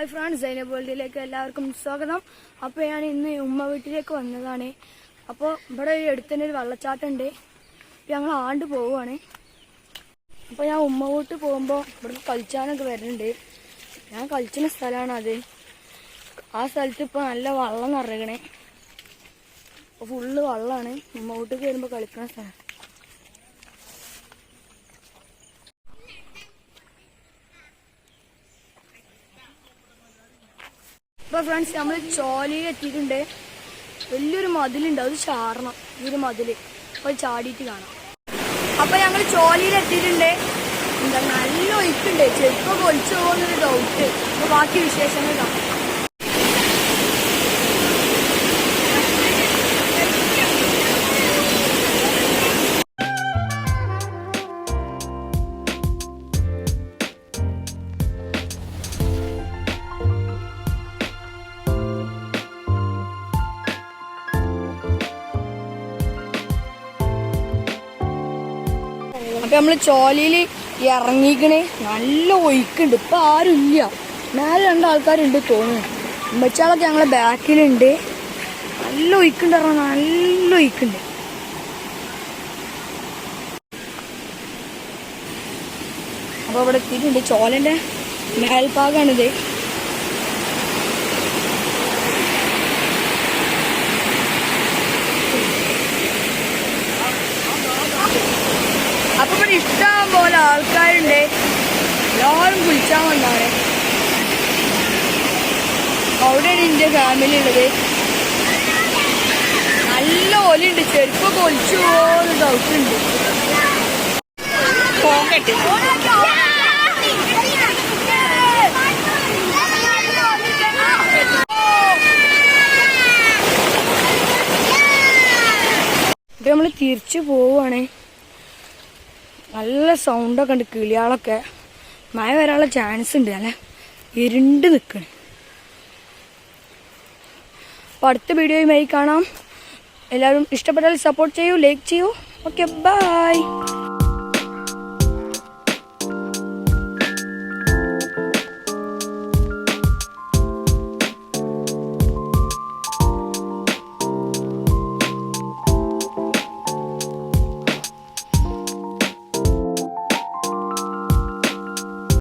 Hi friends, Zainab വേൾഡിലേക്ക് എല്ലാവർക്കും സ്വാഗതം. അപ്പോൾ ഞാൻ ഇന്ന് ഉമ്മ വീട്ടിലേക്ക് വന്നതാണ്. അപ്പോൾ ഇവിടെ അടുത്ത് തന്നെ ഒരു വെള്ളച്ചാട്ടം ഉണ്ട്. ഞങ്ങൾ ആണ്ട് പോവുകയാണ്. അപ്പോൾ ഞാൻ ഉമ്മ വീട്ടിൽ പോകുമ്പോൾ ഇവിടെ കളിച്ചാനൊക്കെ വരുന്നുണ്ട്. ഞാൻ കളിച്ചുന്ന സ്ഥലമാണ് അത്. ആ സ്ഥലത്ത് ഇപ്പോൾ നല്ല വെള്ളം നിറയണേ. അപ്പോൾ ഫുള്ള് വെള്ളമാണ്. ഉമ്മ വീട്ടിലേക്ക് വരുമ്പോൾ കളിക്കുന്ന സ്ഥലം. അപ്പോൾ ഫ്രണ്ട്സ്, നമ്മൾ ചോലയിൽ എത്തിയിട്ടുണ്ട്. വലിയൊരു മതിലുണ്ട്, അത് ചാടണം. ഈ ഒരു മതില് അപ്പോൾ ചാടിയിട്ട് കാണാം. അപ്പോൾ ഞങ്ങൾ ചോലയിൽ എത്തിയിട്ടുണ്ട്. എന്താ നല്ല ഒഴുക്കുണ്ട്, ചെരുപ്പൊക്കെ ഒളിച്ചു പോകുന്നൊരു ഡൗട്ട്. അപ്പോൾ ബാക്കി വിശേഷങ്ങൾ കാണാം. അപ്പൊ നമ്മള് ചോലയില് ഇറങ്ങിക്കണേ. നല്ല ഒഴുക്കുണ്ട്. ഇപ്പൊ ആരും ഇല്ല. മേലെ 2 ആൾക്കാരുണ്ട് തോന്നുന്നു. ഉമ്മച്ചാളൊക്കെ ഞങ്ങളെ ബാക്കിലുണ്ട്. നല്ല ഒഴുക്കുണ്ട്, നല്ല ഒഴുക്കുണ്ട്. അപ്പൊ ഇവിടെ എത്തിയിട്ടുണ്ട്. ചോലന്റെ മേൽഭാഗമാണിത്. അപ്പൊ ഇവിടെ ഇഷ്ടം പോലെ ആൾക്കാരുണ്ട്. എല്ലാവരും കുളിച്ചാൻ വന്നാണ്. അവിടെയാണ് എന്റെ ഫാമിലി ഉള്ളത്. നല്ല ഒലുണ്ട്, ചെരുപ്പൊക്കെ ഒലിച്ചു പോകുന്ന ഡൗട്ടുണ്ട്. ഇപ്പൊ നമ്മള് തിരിച്ചു പോവാണ്. നല്ല സൗണ്ടൊക്കെ ഉണ്ട്, കിളിയാളൊക്കെ. മഴ വരാനുള്ള ചാൻസ് ഉണ്ട്. അല്ല ഇരുണ്ട് നിൽക്കണ്. അപ്പോൾ അടുത്ത വീഡിയോയുമായി കാണാം. എല്ലാവരും ഇഷ്ടപ്പെട്ടാൽ സപ്പോർട്ട് ചെയ്യൂ, ലൈക്ക് ചെയ്യൂ. Okay, by.